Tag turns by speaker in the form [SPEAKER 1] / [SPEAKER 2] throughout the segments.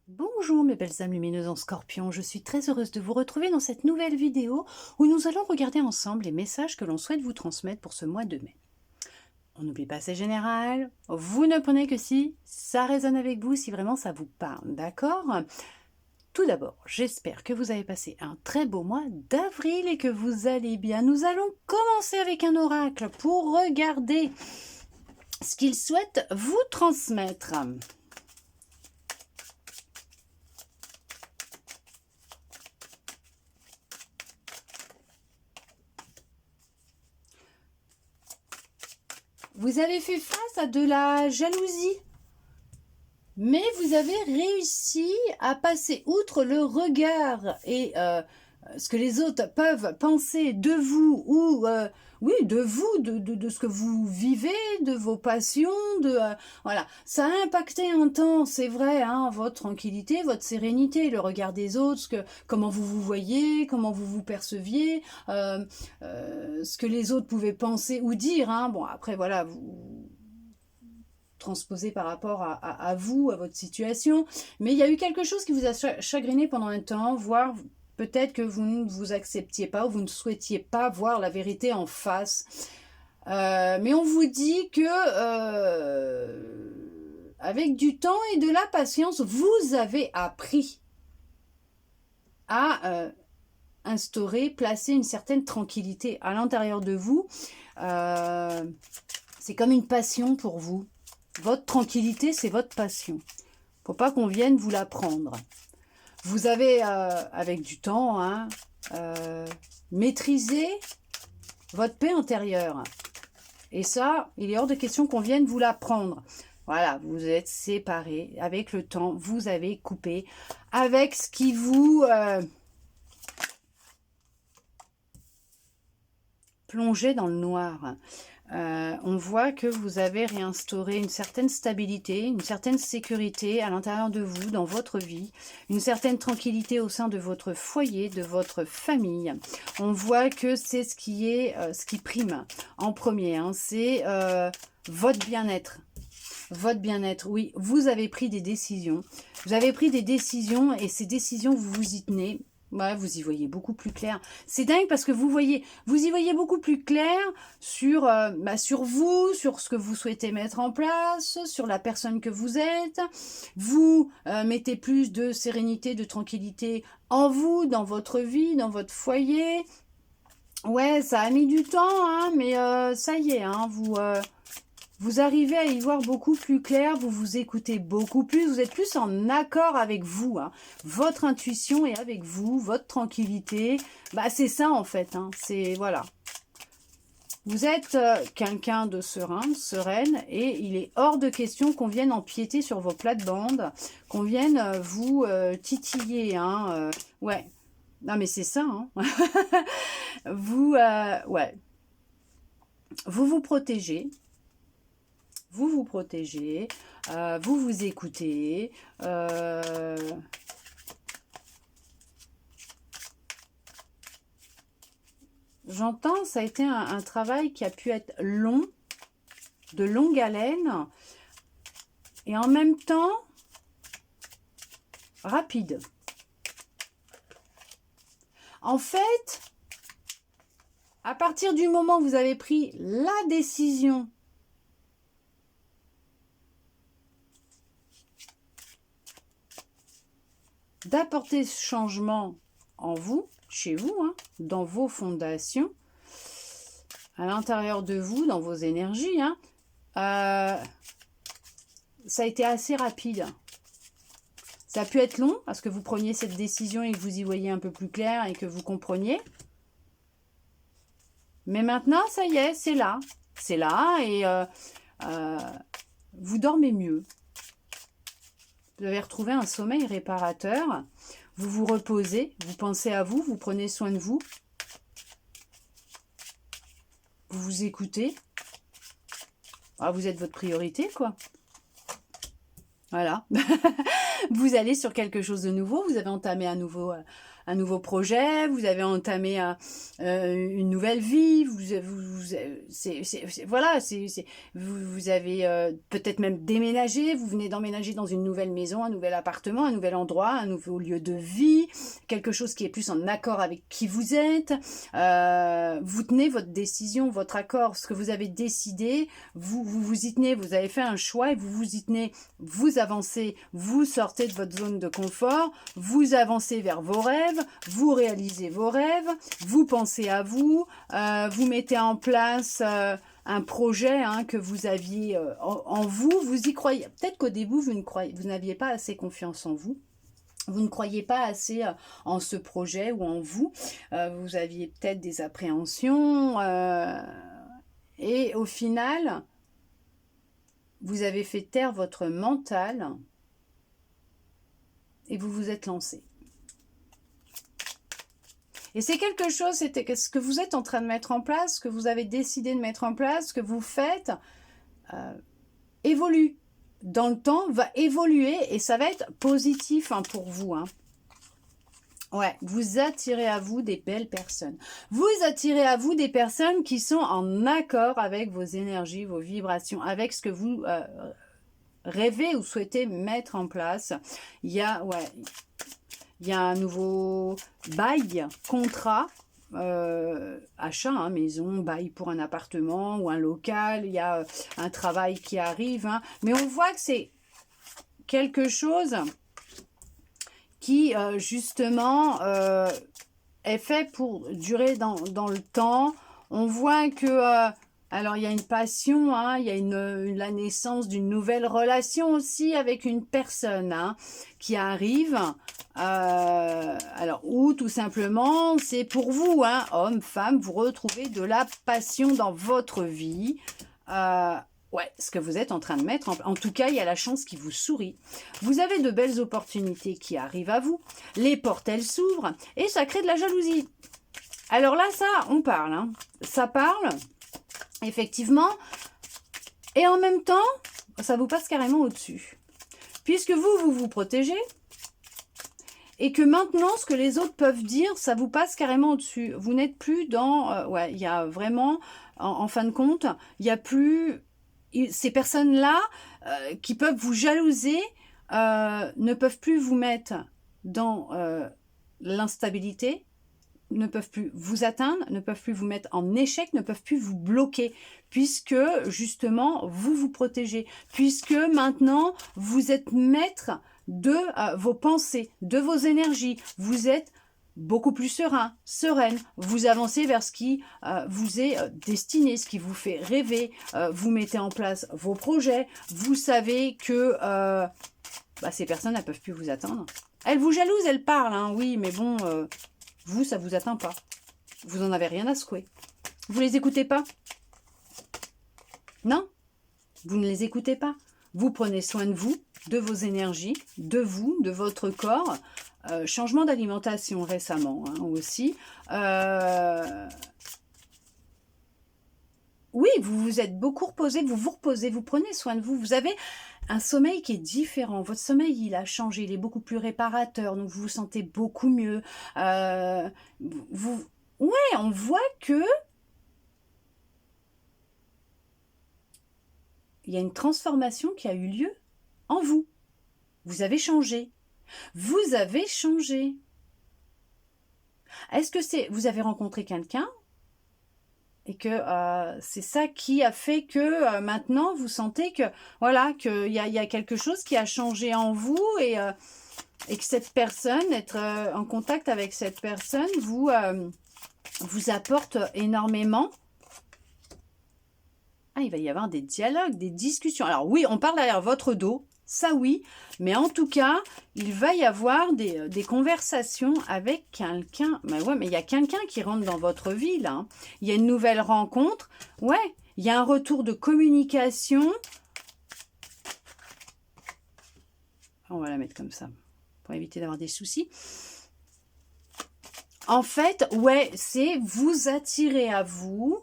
[SPEAKER 1] Bonjour mes belles âmes lumineuses en scorpion, je suis très heureuse de vous retrouver dans cette nouvelle vidéo où nous allons regarder ensemble les messages que l'on souhaite vous transmettre pour ce mois de mai. On n'oublie pas, c'est général, vous ne prenez que si ça résonne avec vous, si vraiment ça vous parle, d'accord? Tout d'abord, j'espère que vous avez passé un très beau mois d'avril et que vous allez bien. Nous allons commencer avec un oracle pour regarder ce qu'il souhaite vous transmettre. Vous avez fait face à de la jalousie, mais vous avez réussi à passer outre le regard et ce que les autres peuvent penser de vous ou oui, de vous, de ce que vous vivez, de vos passions, voilà. Ça a impacté un temps, c'est vrai, hein, votre tranquillité, votre sérénité, le regard des autres, comment vous vous voyez, comment vous vous perceviez, ce que les autres pouvaient penser ou dire. Hein. Bon, après, voilà, vous transposé par rapport à vous, à votre situation. Mais il y a eu quelque chose qui vous a chagriné pendant un temps, voire peut-être que vous ne vous acceptiez pas ou vous ne souhaitiez pas voir la vérité en face. Mais on vous dit que avec du temps et de la patience, vous avez appris à instaurer, placer une certaine tranquillité à l'intérieur de vous. C'est comme une passion pour vous. Votre tranquillité, c'est votre passion. Faut pas qu'on vienne vous la prendre. Vous avez, avec du temps, hein, maîtrisé votre paix intérieure. Et ça, il est hors de question qu'on vienne vous la prendre. Voilà, vous êtes séparés. Avec le temps, vous avez coupé avec ce qui vous plongeait dans le noir. On voit que vous avez réinstauré une certaine stabilité, une certaine sécurité à l'intérieur de vous, dans votre vie, une certaine tranquillité au sein de votre foyer, de votre famille. On voit que c'est ce qui prime en premier, hein, c'est votre bien-être. Votre bien-être, oui, vous avez pris des décisions. Vous avez pris des décisions et ces décisions, vous vous y tenez. Ouais, vous y voyez beaucoup plus clair. C'est dingue parce que vous y voyez beaucoup plus clair sur vous, sur ce que vous souhaitez mettre en place, sur la personne que vous êtes. Vous mettez plus de sérénité, de tranquillité en vous, dans votre vie, dans votre foyer. Ouais, ça a mis du temps, hein, mais ça y est, hein, vous arrivez à y voir beaucoup plus clair, vous vous écoutez beaucoup plus, vous êtes plus en accord avec vous. Hein. Votre intuition est avec vous, votre tranquillité. Bah, c'est ça en fait, hein. C'est voilà. Vous êtes quelqu'un de serein, sereine, et il est hors de question qu'on vienne empiéter sur vos plates-bandes, qu'on vienne vous titiller. Hein, ouais. Non mais c'est ça. Hein. Ouais. Vous vous protégez. Vous vous protégez, vous vous écoutez. J'entends, ça a été un travail qui a pu être long, de longue haleine, et en même temps, rapide. En fait, à partir du moment où vous avez pris la décision d'apporter ce changement en vous, chez vous, hein, dans vos fondations, à l'intérieur de vous, dans vos énergies, hein, ça a été assez rapide. Ça a pu être long, parce que vous preniez cette décision et que vous y voyez un peu plus clair et que vous compreniez. Mais maintenant, ça y est, c'est là. C'est là et vous dormez mieux. Vous avez retrouvé un sommeil réparateur. Vous vous reposez, vous pensez à vous, vous prenez soin de vous. Vous vous écoutez. Ah, vous êtes votre priorité, quoi. Voilà. Vous allez sur quelque chose de nouveau. Vous avez entamé un nouveau un nouveau projet, vous avez entamé une nouvelle vie, voilà, vous avez peut-être même déménagé, vous venez d'emménager dans une nouvelle maison, un nouvel appartement, un nouvel endroit, un nouveau lieu de vie, quelque chose qui est plus en accord avec qui vous êtes. Vous tenez votre décision, votre accord, ce que vous avez décidé, vous y tenez, vous avez fait un choix et vous y tenez, vous avancez, vous sortez de votre zone de confort, vous avancez vers vos rêves, vous réalisez vos rêves, vous pensez à vous, vous mettez en place un projet que vous aviez en vous, vous y croyez. Peut-être qu'au début, vous n'aviez pas assez confiance en vous. Vous ne croyez pas assez en ce projet ou en vous. Vous aviez peut-être des appréhensions. Et au final, vous avez fait taire votre mental et vous vous êtes lancé. Et c'est quelque chose, c'était ce que vous êtes en train de mettre en place, ce que vous avez décidé de mettre en place, ce que vous faites, évolue. Dans le temps, va évoluer et ça va être positif pour vous. Ouais, vous attirez à vous des belles personnes. Vous attirez à vous des personnes qui sont en accord avec vos énergies, vos vibrations, avec ce que vous rêvez ou souhaitez mettre en place. Il y a un nouveau bail, contrat, achat, maison, bail pour un appartement ou un local. Il y a un travail qui arrive. Mais on voit que c'est quelque chose qui, justement, est fait pour durer dans le temps. On voit que... alors, il y a une passion, il y a la naissance d'une nouvelle relation aussi avec une personne qui arrive. Alors, ou tout simplement, c'est pour vous, homme, femme, vous retrouvez de la passion dans votre vie. Ouais, ce que vous êtes en train de mettre, en tout cas, il y a la chance qui vous sourit. Vous avez de belles opportunités qui arrivent à vous. Les portes, elles s'ouvrent et ça crée de la jalousie. Alors là, ça, on parle. Ça parle, effectivement. Et en même temps, ça vous passe carrément au-dessus. Puisque vous protégez. Et que maintenant, ce que les autres peuvent dire, ça vous passe carrément au-dessus. Vous n'êtes plus dans... ouais, il y a vraiment, en fin de compte, il n'y a plus... Ces personnes-là qui peuvent vous jalouser ne peuvent plus vous mettre dans l'instabilité, ne peuvent plus vous atteindre, ne peuvent plus vous mettre en échec, ne peuvent plus vous bloquer, puisque justement vous protégez, puisque maintenant vous êtes maître de vos pensées, de vos énergies, vous êtes beaucoup plus sereine, vous avancez vers ce qui vous est destiné, ce qui vous fait rêver, vous mettez en place vos projets, vous savez que ces personnes ne peuvent plus vous atteindre. Elles vous jalousent, elles parlent, oui, mais bon, vous, ça ne vous atteint pas. Vous n'en avez rien à secouer. Vous les écoutez pas? Non, vous ne les écoutez pas. Vous prenez soin de vous, de vos énergies, de vous, de votre corps. Changement d'alimentation récemment aussi. Oui, vous vous êtes beaucoup reposé, vous vous reposez, vous prenez soin de vous. Vous avez un sommeil qui est différent. Votre sommeil, il a changé, il est beaucoup plus réparateur, donc vous vous sentez beaucoup mieux. Ouais, on voit que il y a une transformation qui a eu lieu en vous. Vous avez changé. Vous avez changé. Est-ce que vous avez rencontré quelqu'un et que c'est ça qui a fait que maintenant vous sentez que voilà qu'il y a quelque chose qui a changé en vous et que cette personne, être en contact avec cette personne vous apporte énormément. Il va y avoir des dialogues, des discussions. Alors oui, on parle derrière votre dos. Ça oui, mais en tout cas, il va y avoir des conversations avec quelqu'un. Mais ouais, mais il y a quelqu'un qui rentre dans votre vie, là. Il y a une nouvelle rencontre. Ouais, il y a un retour de communication. On va la mettre comme ça, pour éviter d'avoir des soucis. En fait, ouais, c'est vous attirer à vous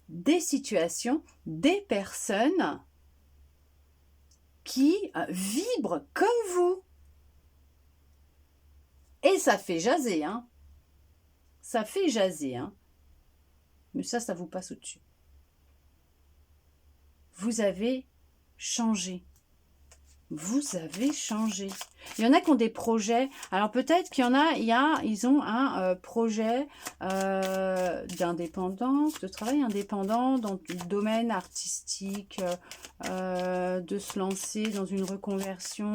[SPEAKER 1] des situations, des personnes qui vibrent comme vous Et ça fait jaser, hein. Ça fait jaser, hein. Mais ça vous passe au-dessus. Vous avez changé. Vous avez changé. Il y en a qui ont des projets. Alors peut-être qu'il y en a, ils ont un projet d'indépendance, de travail indépendant dans le domaine artistique, de se lancer dans une reconversion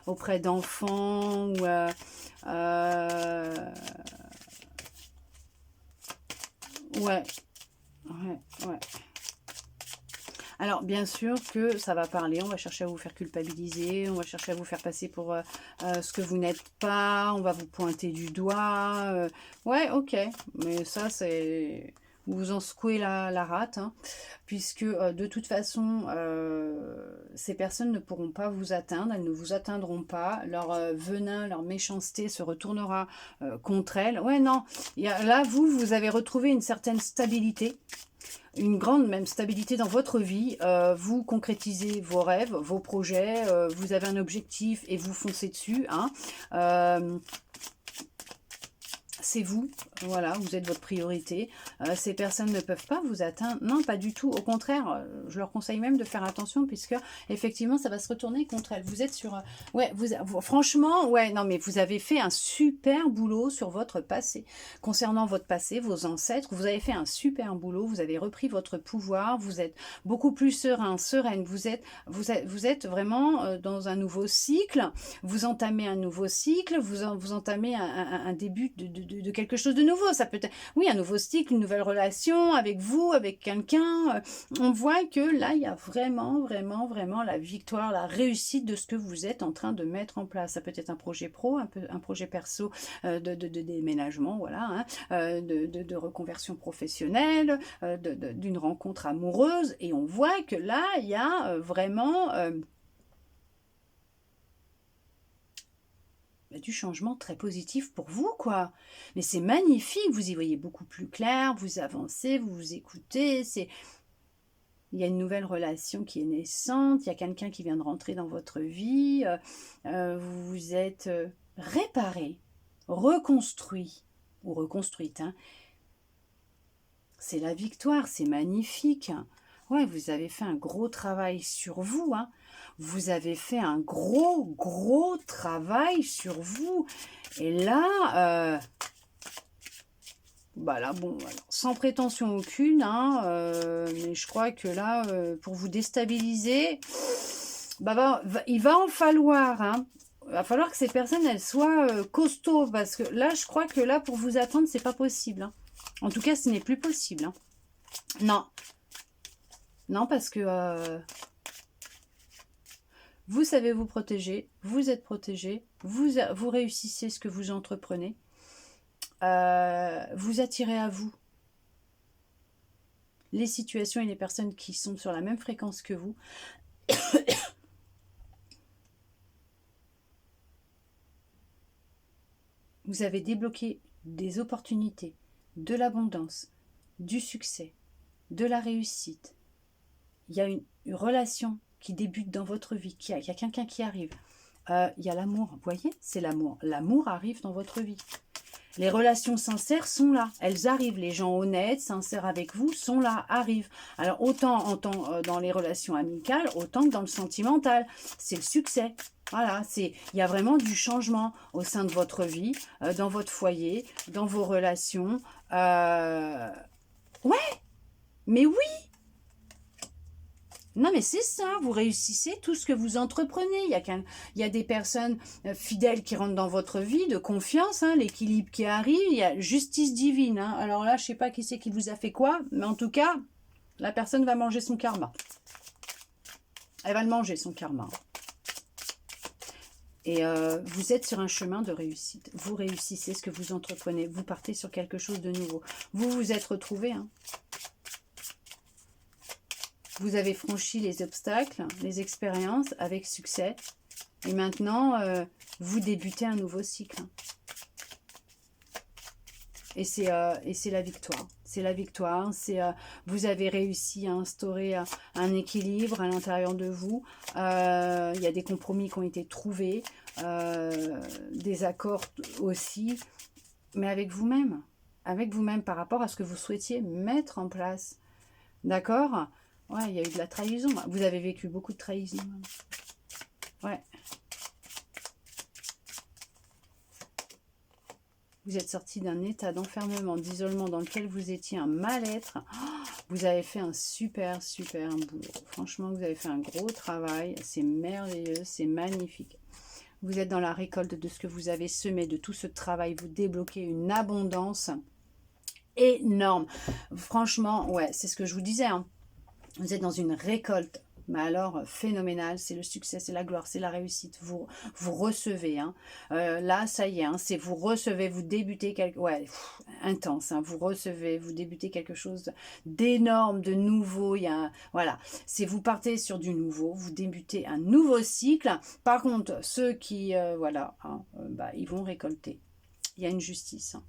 [SPEAKER 1] auprès d'enfants ou ouais, ouais. Alors, bien sûr que ça va parler, on va chercher à vous faire culpabiliser, on va chercher à vous faire passer pour ce que vous n'êtes pas, on va vous pointer du doigt. Ouais, ok, mais ça, c'est... Vous vous en secouez la rate, hein, puisque de toute façon, ces personnes ne pourront pas vous atteindre, elles ne vous atteindront pas, leur venin, leur méchanceté se retournera contre elles. Ouais, non, là, vous avez retrouvé une certaine stabilité, une grande même stabilité dans votre vie, vous concrétisez vos rêves, vos projets, vous avez un objectif et vous foncez dessus, hein. C'est vous, voilà, vous êtes votre priorité. Ces personnes ne peuvent pas vous atteindre, non, pas du tout. Au contraire, je leur conseille même de faire attention puisque effectivement, ça va se retourner contre elles. Vous êtes sur, ouais, franchement, ouais, non, mais vous avez fait un super boulot sur votre passé. Concernant votre passé, vos ancêtres, vous avez fait un super boulot. Vous avez repris votre pouvoir. Vous êtes beaucoup plus serein, sereine. Vous êtes vraiment dans un nouveau cycle. Vous entamez un nouveau cycle. Vous entamez un début de quelque chose de nouveau. Ça peut être, oui, un nouveau cycle, une nouvelle relation avec vous, avec quelqu'un. On voit que là, il y a vraiment, vraiment, vraiment la victoire, la réussite de ce que vous êtes en train de mettre en place. Ça peut être un projet pro, un projet perso de déménagement, voilà, hein, de reconversion professionnelle, d'une rencontre amoureuse. Et on voit que là, il y a vraiment... du changement très positif pour vous, quoi. Mais c'est magnifique, vous y voyez beaucoup plus clair, vous avancez, vous vous écoutez, il y a une nouvelle relation qui est naissante, il y a quelqu'un qui vient de rentrer dans votre vie, vous vous êtes réparé, reconstruit, ou reconstruite, hein. C'est la victoire, c'est magnifique. Ouais, vous avez fait un gros travail sur vous, hein. Vous avez fait un gros travail sur vous. Et là, bah là, bon, alors, sans prétention aucune, hein, mais je crois que là, pour vous déstabiliser, bah, il va en falloir, hein. Il va falloir que ces personnes, elles soient costauds, parce que là, je crois que là, pour vous attendre, c'est pas possible, hein. En tout cas, ce n'est plus possible, hein. Non. Non, parce que... vous savez vous protéger, vous êtes protégé, vous réussissez ce que vous entreprenez, vous attirez à vous les situations et les personnes qui sont sur la même fréquence que vous. Vous avez débloqué des opportunités, de l'abondance, du succès, de la réussite. Il y a une relation qui débute dans votre vie, il y a quelqu'un qui arrive. Il y a l'amour, vous voyez, c'est l'amour. L'amour arrive dans votre vie. Les relations sincères sont là, elles arrivent. Les gens honnêtes, sincères avec vous sont là, arrivent. Alors autant dans les relations amicales, autant que dans le sentimental. C'est le succès. Voilà, il y a vraiment du changement au sein de votre vie, dans votre foyer, dans vos relations. Ouais, mais oui! Non, mais c'est ça, vous réussissez tout ce que vous entreprenez. Il y a des personnes fidèles qui rentrent dans votre vie, de confiance, hein, l'équilibre qui arrive, il y a justice divine. Hein. Alors là, je ne sais pas qui c'est qui vous a fait quoi, mais en tout cas, la personne va manger son karma. Elle va le manger, son karma. Et vous êtes sur un chemin de réussite. Vous réussissez ce que vous entreprenez. Vous partez sur quelque chose de nouveau. Vous vous êtes retrouvés, hein. Vous avez franchi les obstacles, les expériences avec succès. Et maintenant, vous débutez un nouveau cycle. Et c'est la victoire. C'est la victoire. Vous avez réussi à instaurer un équilibre à l'intérieur de vous. Il y a des compromis qui ont été trouvés, des accords aussi, mais avec vous-même. Avec vous-même par rapport à ce que vous souhaitiez mettre en place. D'accord? Ouais, il y a eu de la trahison. Vous avez vécu beaucoup de trahison. Ouais. Vous êtes sorti d'un état d'enfermement, d'isolement dans lequel vous étiez, un mal-être. Vous avez fait un super boulot. Franchement, vous avez fait un gros travail. C'est merveilleux, c'est magnifique. Vous êtes dans la récolte de ce que vous avez semé, de tout ce travail. Vous débloquez une abondance énorme. Franchement, ouais, c'est ce que je vous disais. Hein. Vous êtes dans une récolte. Mais alors, phénoménal, c'est le succès, c'est la gloire, c'est la réussite. Vous recevez, hein. Là, ça y est, hein, c'est vous recevez, vous débutez quelque... Ouais, intense, hein, vous recevez, vous débutez quelque chose d'énorme, de nouveau. Il y a, voilà, c'est vous partez sur du nouveau, vous débutez un nouveau cycle. Par contre, ceux qui, voilà, hein, bah, ils vont récolter. Il y a une justice, hein.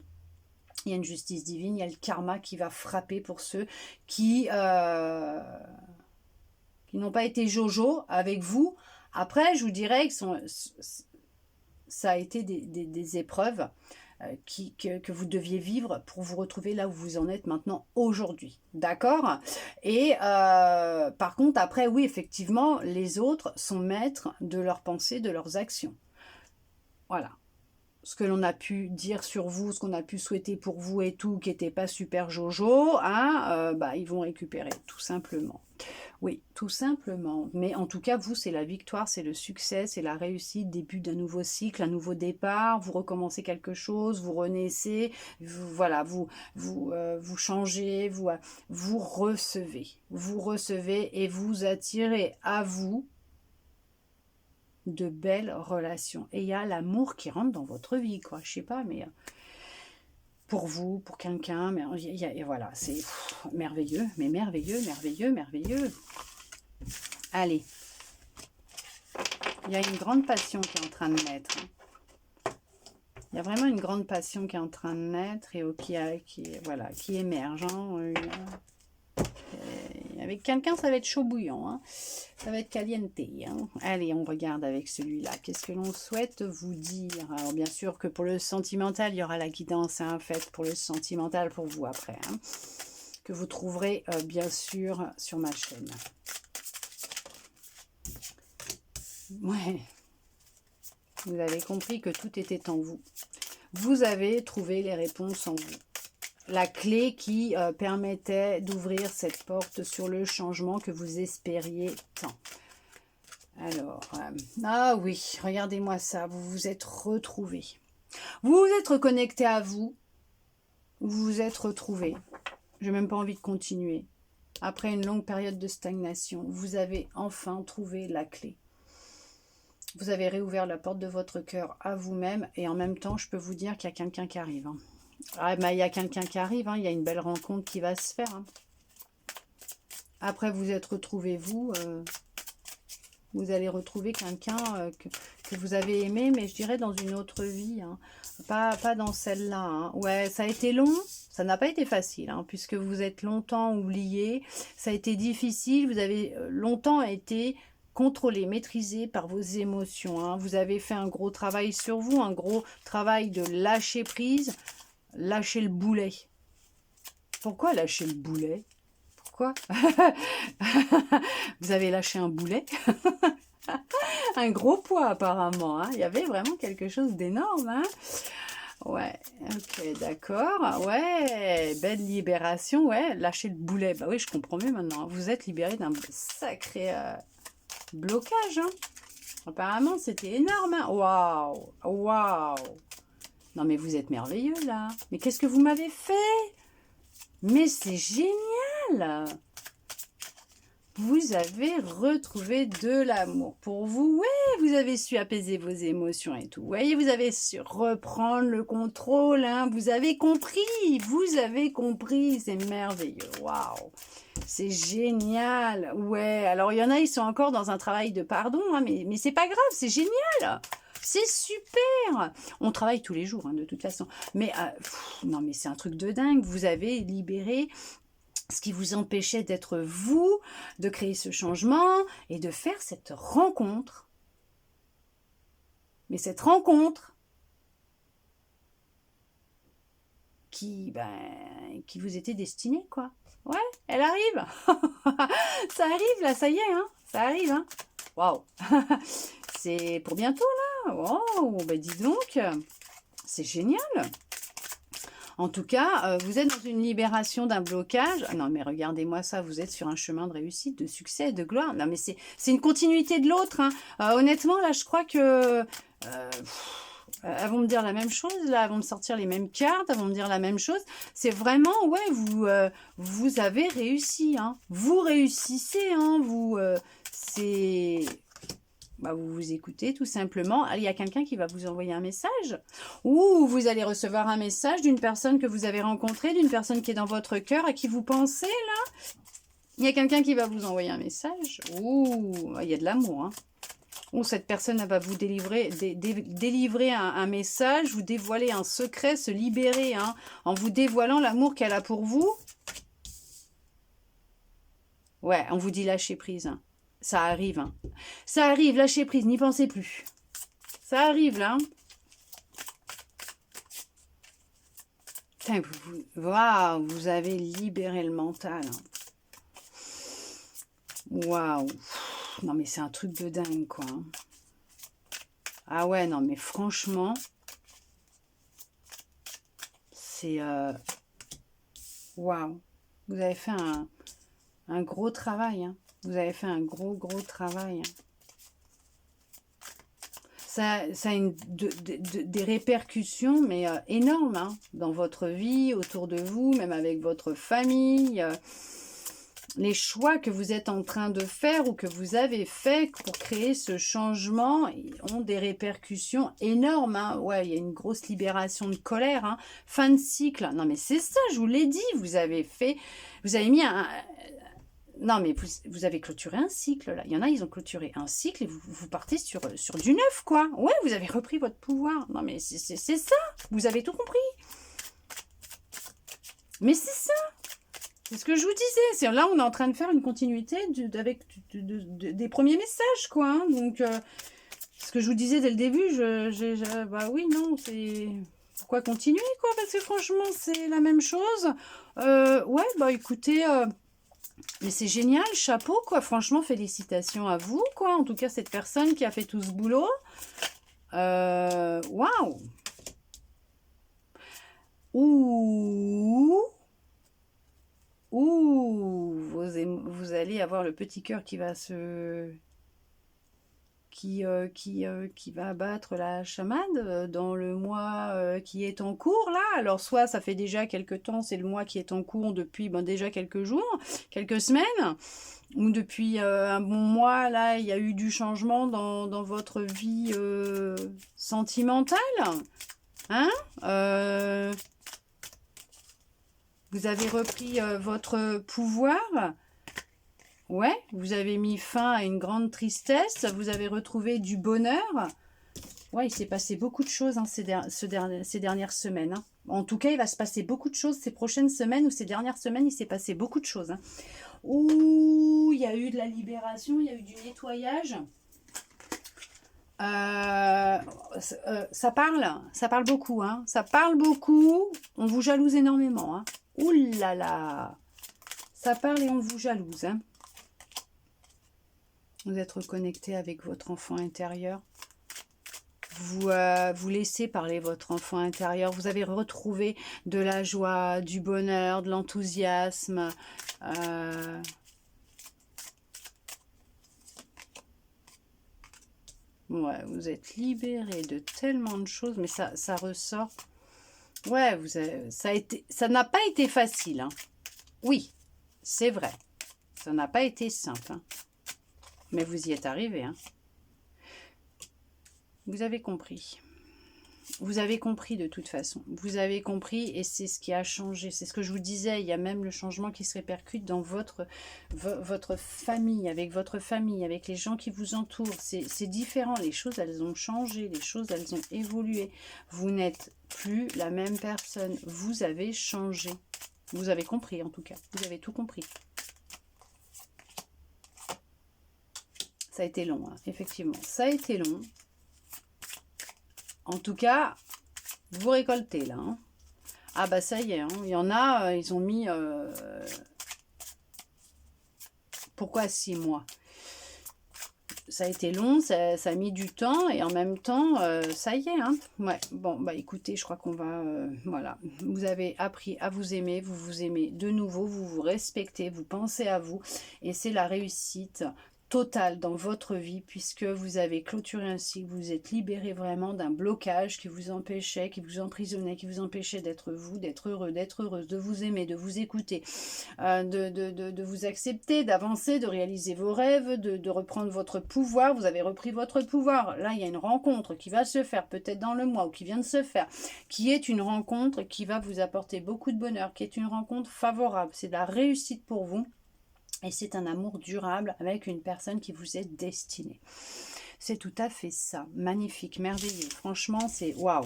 [SPEAKER 1] Il y a une justice divine, il y a le karma qui va frapper pour ceux qui n'ont pas été jojo avec vous. Après, je vous dirais que ça a été des épreuves que vous deviez vivre pour vous retrouver là où vous en êtes maintenant aujourd'hui. D'accord? Et par contre, après, oui, effectivement, les autres sont maîtres de leurs pensées, de leurs actions. Voilà. Ce que l'on a pu dire sur vous, ce qu'on a pu souhaiter pour vous et tout, qui n'était pas super jojo, hein, bah, ils vont récupérer, tout simplement. Oui, tout simplement. Mais en tout cas, vous, c'est la victoire, c'est le succès, c'est la réussite, début d'un nouveau cycle, un nouveau départ, vous recommencez quelque chose, vous renaissez, voilà, vous changez, vous recevez et vous attirez à vous de belles relations. Et il y a l'amour qui rentre dans votre vie, quoi. Je sais pas, mais pour vous, pour quelqu'un, mais voilà, c'est merveilleux, mais merveilleux, merveilleux, merveilleux. Allez. Il y a une grande passion qui est en train de naître. Il y a vraiment une grande passion qui est en train de naître et qui émerge. Hein. Avec quelqu'un, ça va être chaud bouillant. Hein. Ça va être caliente. Hein. Allez, on regarde avec celui-là. Qu'est-ce que l'on souhaite vous dire? Alors, bien sûr que pour le sentimental, il y aura la guidance faite pour le sentimental pour vous après. Hein, que vous trouverez bien sûr sur ma chaîne. Ouais. Vous avez compris que tout était en vous. Vous avez trouvé les réponses en vous. La clé qui permettait d'ouvrir cette porte sur le changement que vous espériez tant. Alors, ah oui, regardez-moi ça, vous vous êtes retrouvés. Vous vous êtes reconnecté à vous, vous vous êtes retrouvés. Je n'ai même pas envie de continuer. Après une longue période de stagnation, vous avez enfin trouvé la clé. Vous avez réouvert la porte de votre cœur à vous-même et en même temps, je peux vous dire qu'il y a quelqu'un qui arrive. Hein. Ah, bah, il y a quelqu'un qui arrive, hein, il y a une belle rencontre qui va se faire. Hein. Après, vous êtes retrouvés, vous allez retrouver quelqu'un que vous avez aimé, mais je dirais dans une autre vie, hein. Pas dans celle-là. Hein. Ouais, ça a été long, ça n'a pas été facile, hein, puisque vous êtes longtemps oublié, ça a été difficile, vous avez longtemps été contrôlé, maîtrisé par vos émotions. Hein. Vous avez fait un gros travail sur vous, un gros travail de lâcher prise, lâcher le boulet. Pourquoi lâcher le boulet? Pourquoi? Vous avez lâché un boulet? Un gros poids apparemment. Hein. Il y avait vraiment quelque chose d'énorme. Hein. Ouais, ok, d'accord. Ouais, belle libération. Ouais, lâcher le boulet. Bah oui, je comprends mieux maintenant. Vous êtes libéré d'un sacré blocage. Hein. Apparemment, c'était énorme. Hein. Waouh, waouh. Non, mais vous êtes merveilleux, là. Mais qu'est-ce que vous m'avez fait? Mais c'est génial! Vous avez retrouvé de l'amour pour vous. Ouais, vous avez su apaiser vos émotions et tout. Vous voyez, vous avez su reprendre le contrôle. Hein. Vous avez compris. Vous avez compris. C'est merveilleux. Waouh! C'est génial. Ouais, alors il y en a, ils sont encore dans un travail de pardon. Hein, mais c'est pas grave, c'est génial. C'est super. On travaille tous les jours, hein, de toute façon. Mais non, mais c'est un truc de dingue. Vous avez libéré ce qui vous empêchait d'être vous, de créer ce changement et de faire cette rencontre. Mais cette rencontre qui vous était destinée, quoi. Ouais, elle arrive. Ça arrive, là, ça y est, hein. Ça arrive, hein. Waouh. C'est pour bientôt, là. Wow, ben dis donc. C'est génial. En tout cas, vous êtes dans une libération d'un blocage. Ah non, mais regardez-moi ça, vous êtes sur un chemin de réussite, de succès, de gloire. Non, mais c'est une continuité de l'autre, hein. Honnêtement, là, je crois que... elles vont me dire la même chose, là, elles vont me sortir les mêmes cartes, elles vont me dire la même chose. C'est vraiment, ouais, vous avez réussi, hein. Vous réussissez, hein. C'est... Bah, vous vous écoutez tout simplement. Il y a quelqu'un qui va vous envoyer un message, ou vous allez recevoir un message d'une personne que vous avez rencontrée, d'une personne qui est dans votre cœur, à qui vous pensez, là. Il y a quelqu'un qui va vous envoyer un message. Ouh, il y a de l'amour, hein. Ou cette personne va vous délivrer un message, vous dévoiler un secret, se libérer, hein, en vous dévoilant l'amour qu'elle a pour vous. Ouais, on vous dit lâcher prise, hein. Ça arrive, hein. Ça arrive, lâchez prise, n'y pensez plus. Ça arrive, là. Putain, waouh, vous avez libéré le mental. Waouh. Non, mais c'est un truc de dingue, quoi. Ah ouais, non, mais franchement, c'est... Waouh. Vous avez fait un gros travail, hein. Vous avez fait un gros travail. Ça a des répercussions, mais énormes, hein, dans votre vie, autour de vous, même avec votre famille. Les choix que vous êtes en train de faire ou que vous avez fait pour créer ce changement ont des répercussions énormes, hein. Ouais, il y a une grosse libération de colère, hein. Fin de cycle. Non, mais c'est ça, je vous l'ai dit. Vous avez mis non, mais vous avez clôturé un cycle, là. Il y en a, ils ont clôturé un cycle et vous partez sur du neuf, quoi. Ouais, vous avez repris votre pouvoir. Non, mais c'est ça. Vous avez tout compris. Mais c'est ça. C'est ce que je vous disais. Là, on est en train de faire une continuité avec des premiers messages, quoi, hein. Donc, ce que je vous disais dès le début, bah oui, non, c'est... Pourquoi continuer, quoi? Parce que franchement, c'est la même chose. Ouais, bah écoutez... mais c'est génial, chapeau, quoi. Franchement, félicitations à vous, quoi. En tout cas, cette personne qui a fait tout ce boulot. Waouh. Ouh. Vous allez avoir le petit cœur qui va qui va abattre la chamade dans le mois qui est en cours, là. Alors, soit ça fait déjà quelques temps, c'est le mois qui est en cours depuis déjà quelques jours, quelques semaines, ou depuis un bon mois, là, il y a eu du changement dans votre vie sentimentale, hein. Vous avez repris votre pouvoir. Ouais, vous avez mis fin à une grande tristesse, vous avez retrouvé du bonheur. Ouais, il s'est passé beaucoup de choses, hein, ces dernières semaines, hein. En tout cas, il va se passer beaucoup de choses ces prochaines semaines ou ces dernières semaines, il s'est passé beaucoup de choses, hein. Ouh, il y a eu de la libération, il y a eu du nettoyage. Ça parle beaucoup, hein. Ça parle beaucoup, on vous jalouse énormément, hein. Ouh là là, ça parle et on vous jalouse, hein. Vous êtes reconnecté avec votre enfant intérieur. Vous laissez parler votre enfant intérieur. Vous avez retrouvé de la joie, du bonheur, de l'enthousiasme. Ouais, vous êtes libéré de tellement de choses, mais ça ressort. Ouais, ça n'a pas été facile, hein. Oui, c'est vrai. Ça n'a pas été simple, hein. Mais vous y êtes arrivé, hein. Vous avez compris. Vous avez compris de toute façon. Vous avez compris et c'est ce qui a changé. C'est ce que je vous disais. Il y a même le changement qui se répercute dans votre famille, avec les gens qui vous entourent. C'est différent. Les choses, elles ont changé. Les choses, elles ont évolué. Vous n'êtes plus la même personne. Vous avez changé. Vous avez compris en tout cas. Vous avez tout compris. Ça a été long, hein, effectivement. Ça a été long. En tout cas, vous récoltez là. Hein. Ah bah ça y est, hein. Il y en a, ils ont mis... Pourquoi 6 mois? Ça a été long, ça a mis du temps et en même temps, ça y est. Hein. Ouais, bon, bah écoutez, je crois qu'on va... voilà, vous avez appris à vous aimer, vous vous aimez de nouveau, vous vous respectez, vous pensez à vous et c'est la réussite totale dans votre vie puisque vous avez clôturé un cycle, vous êtes libéré vraiment d'un blocage qui vous empêchait, qui vous emprisonnait, qui vous empêchait d'être vous, d'être heureux, d'être heureuse, de vous aimer, de vous écouter, de vous accepter, d'avancer, de réaliser vos rêves, de reprendre votre pouvoir. Vous avez repris votre pouvoir. Là, il y a une rencontre qui va se faire peut-être dans le mois ou qui vient de se faire, qui est une rencontre qui va vous apporter beaucoup de bonheur, qui est une rencontre favorable. C'est de la réussite pour vous. Et c'est un amour durable avec une personne qui vous est destinée. C'est tout à fait ça. Magnifique, merveilleux. Franchement, c'est waouh.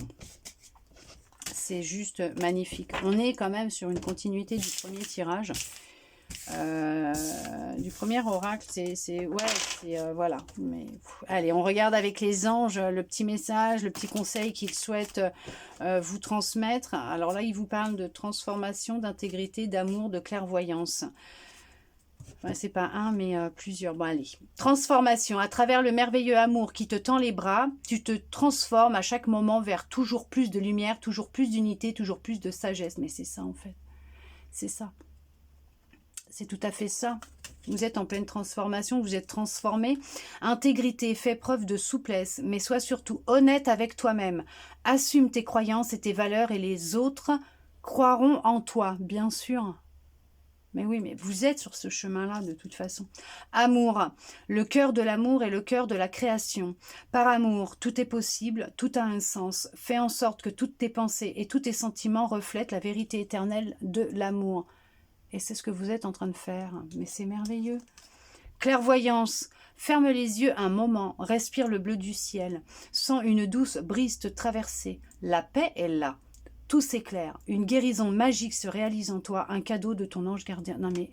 [SPEAKER 1] C'est juste magnifique. On est quand même sur une continuité du premier tirage. Du premier oracle. Voilà. Mais, allez, on regarde avec les anges le petit message, le petit conseil qu'ils souhaitent vous transmettre. Alors là, ils vous parlent de transformation, d'intégrité, d'amour, de clairvoyance. Ouais, c'est pas un, mais plusieurs. Bon, allez. Transformation. À travers le merveilleux amour qui te tend les bras, tu te transformes à chaque moment vers toujours plus de lumière, toujours plus d'unité, toujours plus de sagesse. Mais c'est ça, en fait. C'est ça. C'est tout à fait ça. Vous êtes en pleine transformation, vous êtes transformé. Intégrité, fais preuve de souplesse, mais sois surtout honnête avec toi-même. Assume tes croyances et tes valeurs et les autres croiront en toi, bien sûr. Mais oui, mais vous êtes sur ce chemin-là de toute façon. Amour. Le cœur de l'amour est le cœur de la création. Par amour, tout est possible, tout a un sens. Fais en sorte que toutes tes pensées et tous tes sentiments reflètent la vérité éternelle de l'amour. Et c'est ce que vous êtes en train de faire. Mais c'est merveilleux. Clairvoyance. Ferme les yeux un moment, respire le bleu du ciel. Sens une douce brise te traverser. La paix est là. Tout s'éclaire, une guérison magique se réalise en toi, un cadeau de ton ange gardien. Non mais,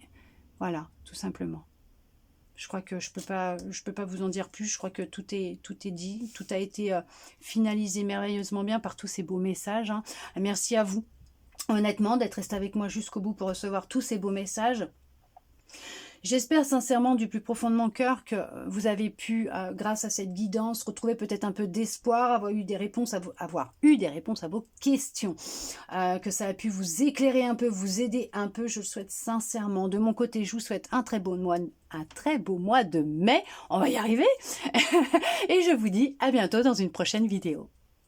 [SPEAKER 1] voilà, tout simplement. Je crois que je peux pas vous en dire plus, je crois que tout est dit, tout a été finalisé merveilleusement bien par tous ces beaux messages. Hein. Merci à vous, honnêtement, d'être resté avec moi jusqu'au bout pour recevoir tous ces beaux messages. J'espère sincèrement du plus profond de mon cœur que vous avez pu, grâce à cette guidance, retrouver peut-être un peu d'espoir, avoir eu des réponses à vos questions, que ça a pu vous éclairer un peu, vous aider un peu. Je le souhaite sincèrement. De mon côté, je vous souhaite un très beau mois de mai. On va y arriver. Et je vous dis à bientôt dans une prochaine vidéo.